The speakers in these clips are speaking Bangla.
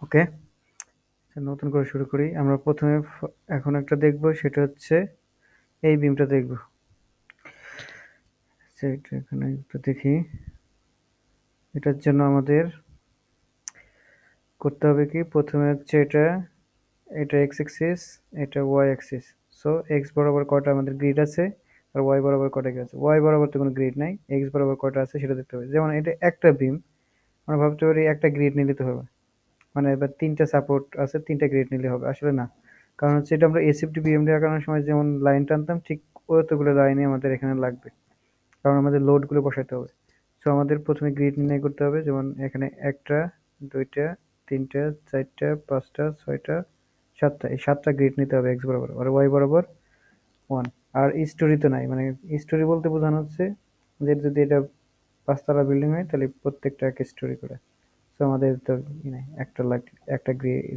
ওকে, নতুন করে শুরু করি। আমরা প্রথমে এখন একটা দেখব, সেটা হচ্ছে এই বিমটা দেখব। সেটা এখানে একটু দেখি। এটার জন্য আমাদের করতে হবে কি, প্রথমে হচ্ছে এটা এক্স অ্যাক্সিস, এটা ওয়াই অ্যাক্সিস। সো এক্স বরাবর কয়টা আমাদের গ্রিড আছে আর ওয়াই বরাবর কয়টা গ্রিড আছে। ওয়াই বরাবর তো কোনো গ্রিড নাই, এক্স বরাবর কয়টা আছে সেটা দেখতে হবে। যেমন এটা একটা বিম, আমরা ভাবতে পারি একটা গ্রিড নিলে তো হবে, মানে এবার তিনটা সাপোর্ট আছে, তিনটা গ্রিড নিলে হবে। আসলে না, কারণ হচ্ছে এটা আমরা এসএফটি বিএমডি আঁকানোর সময় যেমন লাইন টানতাম, ঠিক অতগুলো লাইনই আমাদের এখানে লাগবে, কারণ আমাদের লোডগুলো বসাতে হবে। সো আমাদের প্রথমে গ্রিড নির্ণয় করতে হবে। যেমন এখানে একটা, দুইটা, তিনটা, চারটা, পাঁচটা, ছয়টা, সাতটা, এই সাতটা গ্রিড নিতে হবে এক্স বরাবর, আর ওয়াই বরাবর ওয়ান। আর স্টোরি তো নাই, মানে স্টোরি বলতে বোঝানো হচ্ছে যে যদি এটা পাঁচতলা বিল্ডিং হয় তাহলে প্রত্যেকটা এক স্টোরি করে। সো আমাদের তো নাই, একটা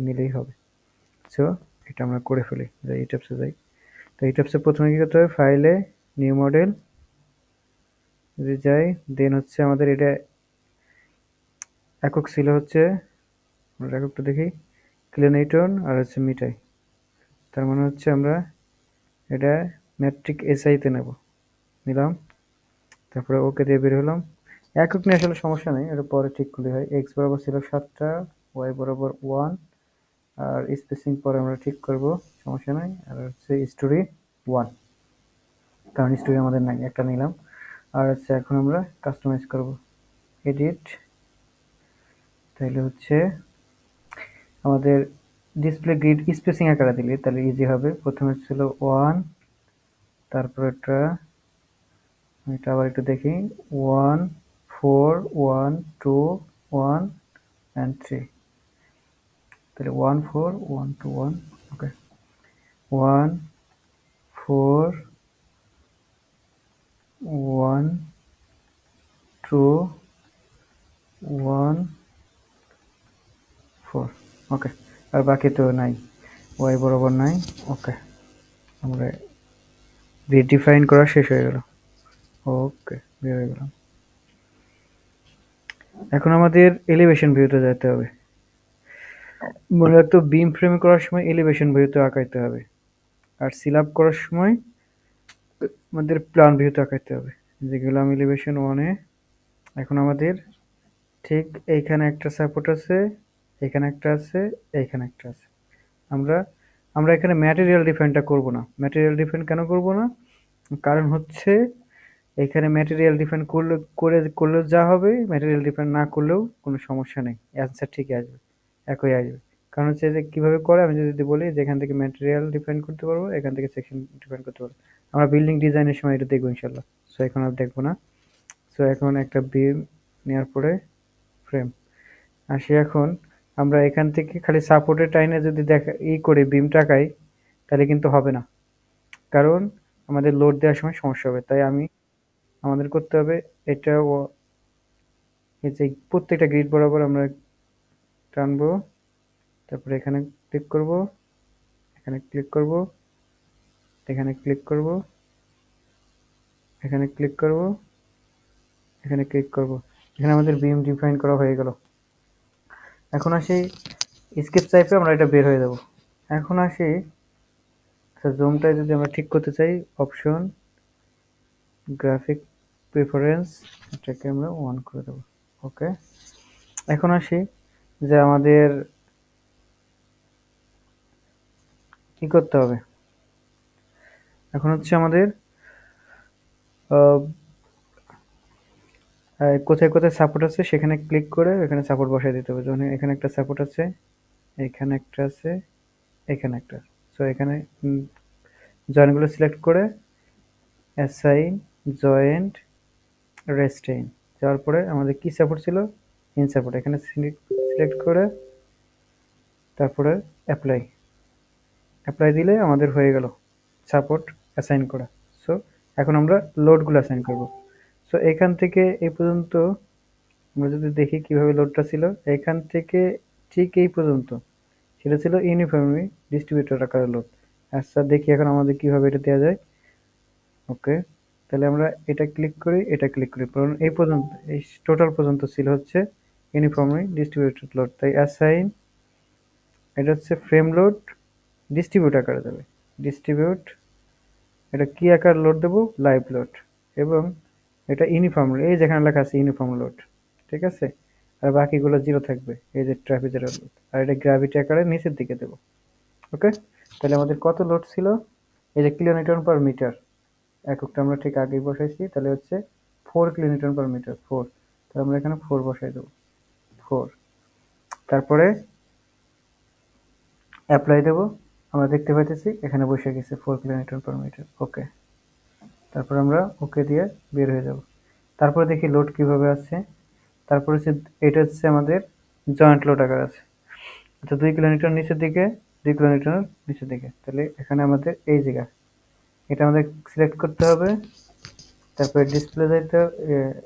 নিলেই হবে। সো এটা আমরা করে ফেলি, যাই ইটাপসে যাই। তো ইটাপসে প্রথমে কি করতে হবে, ফাইলে নিউ মডেল যদি যাই, দেন হচ্ছে আমাদের এটা একক ছিল হচ্ছে, আমরা এককটা দেখি, কিলোনিউটন আর হচ্ছে মিটাই। তার মানে হচ্ছে আমরা এটা ম্যাট্রিক এসআইতে নেব, নিলাম। তারপরে ওকে দিয়ে বের হলাম। একক নিয়ে আসলে সমস্যা নেই, এটা পরে ঠিক করলে হয়। এক্স বরাবর ছিল সাতটা, ওয়াই বরাবর ওয়ান, আর স্পেসিং পরে আমরা ঠিক করব, সমস্যা নাই। আর হচ্ছে স্টোরি ওয়ান, কারণ স্টোরি আমাদের নাই, একটা নিলাম। আর হচ্ছে এখন আমরা কাস্টমাইজ করব, এডিট। তাহলে হচ্ছে আমাদের ডিসপ্লে গ্রিড স্পেসিং আকারে দিলে তাহলে ইজি হবে। প্রথমে ছিল ওয়ান, তারপর এটা আবার একটু দেখি, one, four, one, two, one and three. তাহলে one, four, one, two, one. Okay, one, four, one, two, one, four. Okay, আর বাকি তো নাই, ওয়াই বরাবর নাই। ওকে, আমরা রিডিফাইন করা শেষ হয়ে গেল। ওকে, বের হয়ে গেলাম। এখন আমাদের এলিভেশন ভিউতে যেতে হবে। মনে রাখতো, বিম ফ্রেম করার সময় এলিভেশন ভিউতে আঁকাইতে হবে, আর সিলাব করার সময় আমাদের প্ল্যান ভিউতে আঁকাইতে হবে। যে গেলাম এলিভেশন ওয়ানে। এখন আমাদের ঠিক এইখানে একটা সাপোর্ট আছে, এখানে একটা আছে, এইখানে একটা আছে। আমরা আমরা এখানে ম্যাটেরিয়াল ডিফাইনটা করব না। ম্যাটেরিয়াল ডিফাইন কেন করব না? কারণ হচ্ছে এখানে ম্যাটেরিয়াল ডিফাইন করলেও যা হবে, ম্যাটেরিয়াল ডিফাইন না করলেও কোনো সমস্যা নেই, অ্যান্সার ঠিকই আসবে, একই আসবে। কারণ হচ্ছে যে কিভাবে করে, আমি যদি বলি যে এখান থেকে ম্যাটেরিয়াল ডিফাইন করতে পারবো, এখান থেকে সেকশন ডিফাইন করতে পারবো। আমরা বিল্ডিং ডিজাইনের সময় এটা দেখবো ইনশাল্লাহ। সো এখন আর দেখবো না। সো এখন একটা বিম নেওয়ার পরে ফ্রেম আসি। এখন আমরা এখান থেকে খালি সাপোর্টের টাইনে যদি দেখা করে বিম টাকাই, তাহলে কিন্তু হবে না, কারণ আমাদের লোড দেওয়ার সময় সমস্যা হবে। তাই আমাদের করতে হবে এটা এই যে প্রত্যেকটা গ্রিড বরাবর আমরা টানবো। তারপরে এখানে ক্লিক করব, এখানে ক্লিক করব, এখানে ক্লিক করব, এখানে ক্লিক করব, এখানে ক্লিক করব। এখানে আমাদের বিম ডিফাইন করা হয়ে গেল। এখন আসি স্কেচ টাইপে, আমরা এটা বের হয়ে যাব। এখন আসি, আচ্ছা, জুমটা যদি আমরা ঠিক করতে চাই, অপশন, গ্রাফিক প্রেফারেন্স, এটাকে আমরা অন করে দেবো। ওকে, এখন আসি যে আমাদের কি করতে হবে। এখন হচ্ছে আমাদের কোথায় কোথায় সাপোর্ট আছে সেখানে ক্লিক করে এখানে সাপোর্ট বসাই দিতে হবে। যেমন এখানে একটা সাপোর্ট আছে, এখানে একটা আছে, এখানে একটা। সো এখানে জয়েন্টগুলো সিলেক্ট করে অ্যাসাইন, জয়েন্ট, রেস্টেইন যাওয়ার পরে আমাদের কি সাপোর্ট ছিল, ইন সাপোর্ট, এখানে সিলেক্ট করে তারপরে অ্যাপ্লাই। অ্যাপ্লাই দিলে আমাদের হয়ে গেল সাপোর্ট অ্যাসাইন করা। সো এখন আমরা লোডগুলো অ্যাসাইন করব। সো এখান থেকে এই পর্যন্ত আমরা যদি দেখি কিভাবে লোডটা ছিল, এখান থেকে ঠিক এই পর্যন্ত সেটা ছিল ইউনিফর্মলি ডিস্ট্রিবিউটেড আকারে লোড। আচ্ছা, দেখি এখন আমাদের কিভাবে এটা দেওয়া যায়। ওকে, তাহলে আমরা এটা ক্লিক করি, এটা ক্লিক করি, কারণ এই পর্যন্ত, এই টোটাল পর্যন্ত ছিল হচ্ছে ইউনিফর্মলি ডিস্ট্রিবিউটেড লোড। তাই অ্যাসাইন এটা হচ্ছে ফ্রেম লোড ডিস্ট্রিবিউট আকারে যাবে। ডিস্ট্রিবিউট, এটা কি আকার লোড দেবো? Live load. এবং এটা ইউনিফর্ম, এই যেখানে লেখা আছে ইউনিফর্ম লোড, ঠিক আছে। আর বাকিগুলো জিরো থাকবে, এই যে ট্রাপিজয়েডাল লোড। আর এটা গ্র্যাভিটি আকারে নিচের দিকে দেবো। ওকে, তাহলে আমাদের কত লোড ছিল? এই যে কিলোনিউটন পার মিটার, এককটা আমরা ঠিক আগেই বসাইছি, তাহলে হচ্ছে 4 কিলোনিউটন পার মিটার, 4। তাহলে আমরা এখানে 4 বসাই দেবো, 4। তারপরে অ্যাপ্লাই দেবো, আমরা দেখতে পাইতেছি এখানে বসে গেছে 4 কিলোনিউটন পার মিটার। ওকে, তারপর আমরা ওকে দিয়ে বের হয়ে যাব। তারপরে দেখি লোড কিভাবে আসছে। তারপর হচ্ছে এটা হচ্ছে আমাদের জয়েন্ট লোড আকার আছে, আচ্ছা 2 কিলোমিটার নিচের দিকে, 2 কিলোমিটার নিচের দিকে। তাহলে এখানে আমাদের এই জায়গা, এটা আমাদের সিলেক্ট করতে হবে। তারপরে ডিসপ্লে যাইতে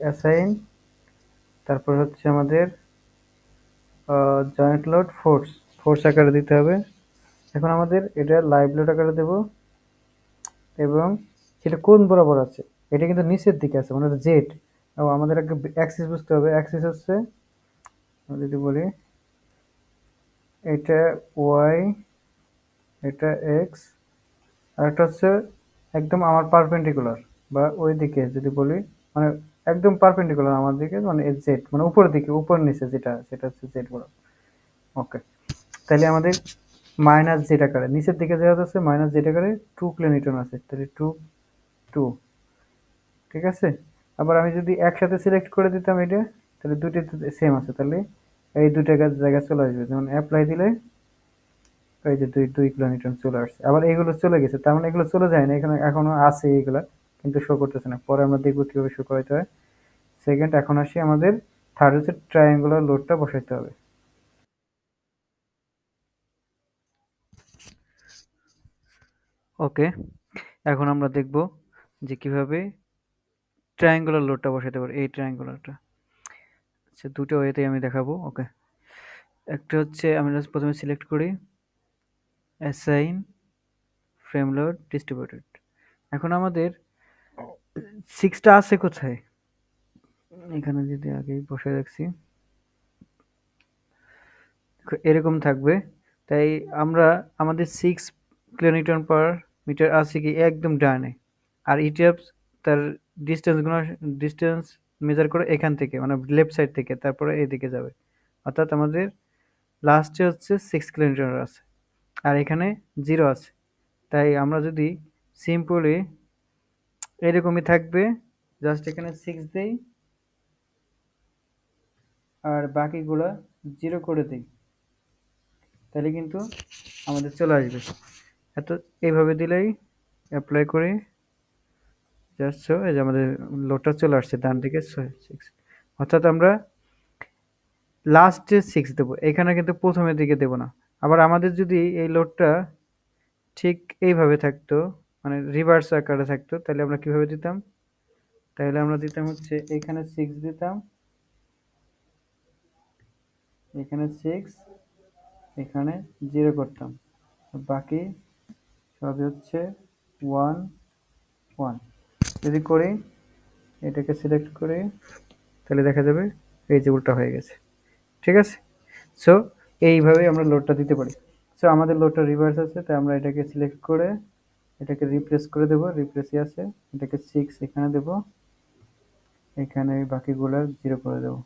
অ্যাসাইন, তারপর হচ্ছে আমাদের জয়েন্ট লোড ফোর্স, ফোর্স আকারে দিতে হবে। এখন আমাদের এটা লাইভ লোড আকারে দেব, এবং সেটা কোন বরাবর আছে? এটা কিন্তু নিচের দিকে আছে, মানে জেড। আমাদের একটা অ্যাক্সিস বুঝতে হবে। অ্যাক্সিস হচ্ছে, আমি যদি বলি এটা ওয়াই, এটা এক্স, আর একটা হচ্ছে একদম আমার পারপেন্ডিকুলার, বা ওই দিকে যদি বলি, মানে একদম পারপেন্ডিকুলার আমার দিকে, মানে জেড, মানে উপরের দিকে, উপর নিচে যেটা, সেটা হচ্ছে জেড বরাবর। ওকে, তাহলে আমাদের মাইনাস জেড আকারে নিচের দিকে যেটা আছে, মাইনাস জেড আকারে 2 কিলোনিউটন আছে, তাহলে 2, ঠিক আছে। আবার আমি যদি একসাথে সিলেক্ট করে দিতাম এটা, তাহলে দুটি সেম আছে, তাহলে এই দুইটা জায়গায় চলে আসবে। যেমন অ্যাপ্লাই দিলে এই যে 2 কিলোমিটার চলে আসছে। আবার এগুলো চলে গেছে, তার মানে এগুলো চলে যায় না, এখানে এখনো আছে এইগুলা, কিন্তু শো করতেছে না। পরে আমরা দেখবো কিভাবে শো করাইতে হয়। সেকেন্ড, এখন আসি আমাদের থার্ড হচ্ছে ট্রায়াঙ্গুলার লোডটা বসাইতে হবে। ওকে, এখন আমরা দেখব যে কিভাবে ট্রায়াঙ্গুলার লোডটা বসাতে পারি। এই ট্রায়াঙ্গুলারটা, আচ্ছা দুটো ওয়েতেই আমি দেখাবো। ওকে, একটা হচ্ছে আমরা প্রথমে সিলেক্ট করি অ্যাসাইন ফ্রেম লোড ডিস্ট্রিবিউটেড। এখন আমাদের সিক্সটা আছে কোথায়? এখানে যদি আগেই বসে রাখছি, এরকম থাকবে। তাই আমরা আমাদের 6 কিলোনিউটন পার মিটার আছে কি একদম ডানে। আর ইটিএফ তার ডিস্টেন্স মেজার করে এখান থেকে, মানে লেফট সাইড থেকে, তারপরে এদিকে যাবে। অর্থাৎ আমাদের লাস্টে হচ্ছে 6 কিলোমিটার আছে, আর এখানে জিরো আছে। তাই আমরা যদি সিম্পলি এরকমই থাকবে, জাস্ট এখানে 6 দেই আর বাকিগুলা জিরো করে দিই, তাহলে কিন্তু আমাদের চলে আসবে। এত এইভাবে দিলেই অ্যাপ্লাই করি, জাস্ট সো এই যে আমাদের লোডটা চলে আসছে ডান দিকে 6। অর্থাৎ আমরা লাস্টে 6 দেবো, এখানে কিন্তু প্রথমের দিকে দেবো না। আবার আমাদের যদি এই লোডটা ঠিক এইভাবে থাকতো, মানে রিভার্স আকারে থাকতো, তাহলে আমরা কিভাবে দিতাম? তাহলে আমরা দিতাম হচ্ছে এখানে 6 দিতাম, এখানে 6, এখানে 0 করতাম, বাকি সবই হচ্ছে 1 1। যদি করি, এটাকে সিলেক্ট করি, তাহলে দেখা যাবে এই যে উল্টা হয়ে গেছে, ঠিক আছে। সো এইভাবে আমরা লোডটা দিতে পারি। সো আমাদের লোডটা রিভার্স আছে, তাই আমরা এটাকে সিলেক্ট করে এটাকে রিপ্লেস করে দেবো, রিপ্লেসই আছে। এটাকে 6 এখানে দেব, এখানে বাকিগুলো 0 করে দেবো,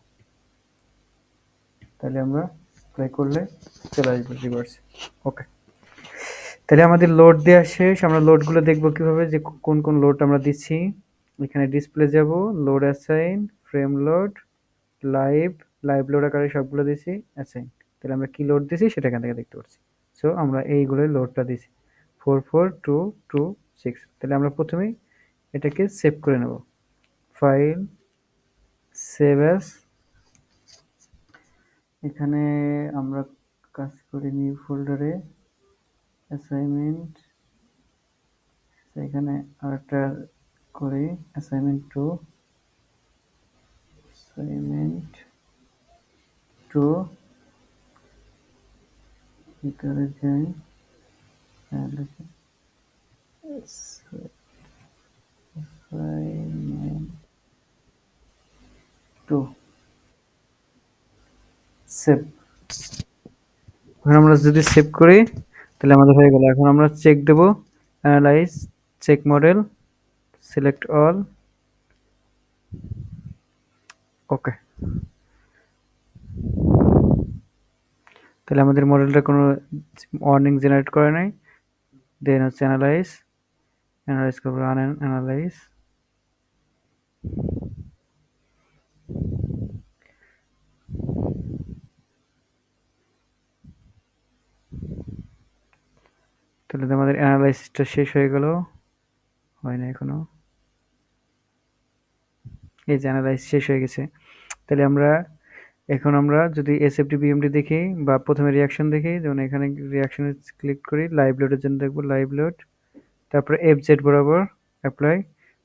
তাহলে আমরা প্লে করলে চলে আসবে রিভার্স। ওকে, তাহলে আমাদের লোড দেওয়া শেষ। আমরা লোডগুলো দেখবো কিভাবে, যে কোন কোন লোড আমরা দিচ্ছি। এখানে ডিসপ্লে যাব, load assign, frame load, live, live load আকারে সবগুলো দিছি অ্যাসাইন। তাহলে আমরা কি লোড দিছি সেটা এখান থেকে দেখতে পাচ্ছি। সো আমরা এইগুলোই লোডটা দিছি 44226। তাহলে আমরা প্রথমেই এটাকে সেভ করে নেব, ফাইল, সেভ অ্যাজ। এখানে আমরা কাজ করি নিউ ফোল্ডারে অ্যাসাইনমেন্ট, এখানে আরেকটা করি অ্যাসাইনমেন্ট 2, অ্যাসাইনমেন্ট 2 এখানে যাই, অ্যাসাইনমেন্ট 2 সেভ। এখন আমরা যদি সেভ করি তাহলে আমাদের হয়ে গেল। এখন আমরা চেক দেব, analyse, check model, select all, okay. তাহলে আমাদের মডেলটা কোনো ওয়ার্নিং জেনারেট করে নাই। দেন হচ্ছে অ্যানালাইজ, অ্যানালাইজ করবো, রান অ্যানালাইজ। তাহলে আমাদের অ্যানালাইসিসটা শেষ হয়ে গেল, হয় না এখনো। এই যে অ্যানালাইজ শেষ হয়ে গেছে। তাহলে এখন আমরা যদি এসএফটি বিএমডি দেখি বা প্রথমে রিয়াকশন দেখি, যেমন এখানে রিয়াকশনে ক্লিক করি, লাইভ লোডের জন্য দেখবো লাইভ লোড, তারপরে এফজেড বরাবর অ্যাপ্লাই।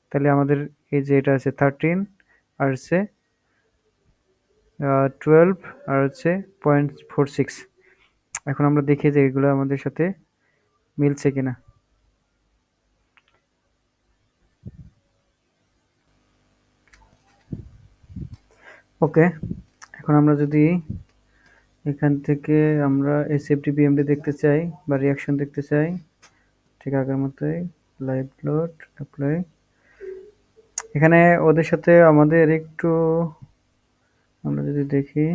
তাহলে আমাদের এই যে এটা আছে 13 আর হচ্ছে 12 আর হচ্ছে 0.46। এখন আমরা দেখি যে এগুলো আমাদের সাথে মিলছে কিনা। ওকে, এখন আমরা যদি এখান থেকে আমরা এসএফটি বিএমডি দেখতে চাই বা রিয়াকশন দেখতে চাই, ঠিক আগের মতোই লাইভ লোড অ্যাপ্লাই। এখানে ওদের সাথে আমাদের একটু, আমরা যদি দেখি,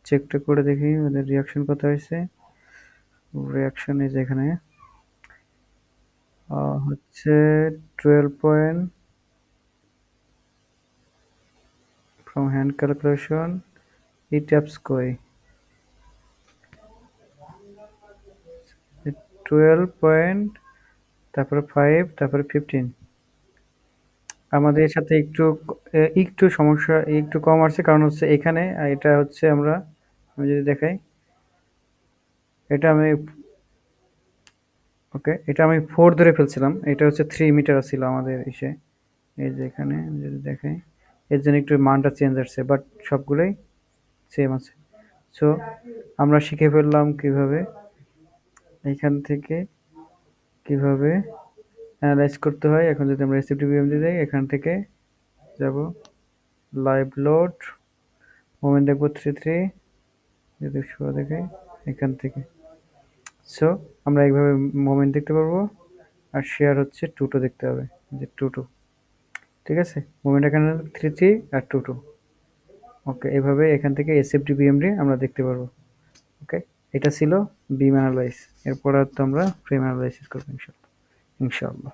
চেকটা করে দেখি ওদের রিয়াকশন কত হয়েছে। রিয়াকশন এই যে এখানে হচ্ছে 12 point from hand calculation E taps কই 12 পয়েন্ট, তারপরে 5, তারপরে 15। আমাদের সাথে একটু সমস্যা, একটু কম আসছে, কারণ হচ্ছে এখানে এটা হচ্ছে আমি যদি দেখাই, এটা আমি ওকে, এটা আমি 4 ধরে ফেলছিলাম, এটা হচ্ছে 3 মিটার ছিল আমাদের ইসে। এই যে এখানে আমি যদি দেখাই, এর জন্য একটু মানটা চেঞ্জ আসছে, বাট সবগুলোই সেম আছে। সো আমরা শিখে ফেললাম কিভাবে এখান থেকে কিভাবে অ্যানালাইজ করতে হয়। এখন যদি আমরা রেসিপি বিএমডি দেই, এখান থেকে যাব লাইভ লোড, মোমেন্ট দেখবো 3 যদি শো দেখাই এখান থেকে। সো আমরা এইভাবে মোমেন্ট দেখতে পারবো, আর শেয়ার হচ্ছে 2 দেখতে হবে, যে 2, ঠিক আছে। মোমেন্ট এখানে 3 আর 2। ওকে, এভাবে এখান থেকে এসএফডি বিএমডি আমরা দেখতে পারবো। ওকে, এটা ছিল বিম অ্যানালাইজ। এরপর তো আমরা ফ্রেম অ্যানালাইসিস করবো ইনশাআল্লাহ।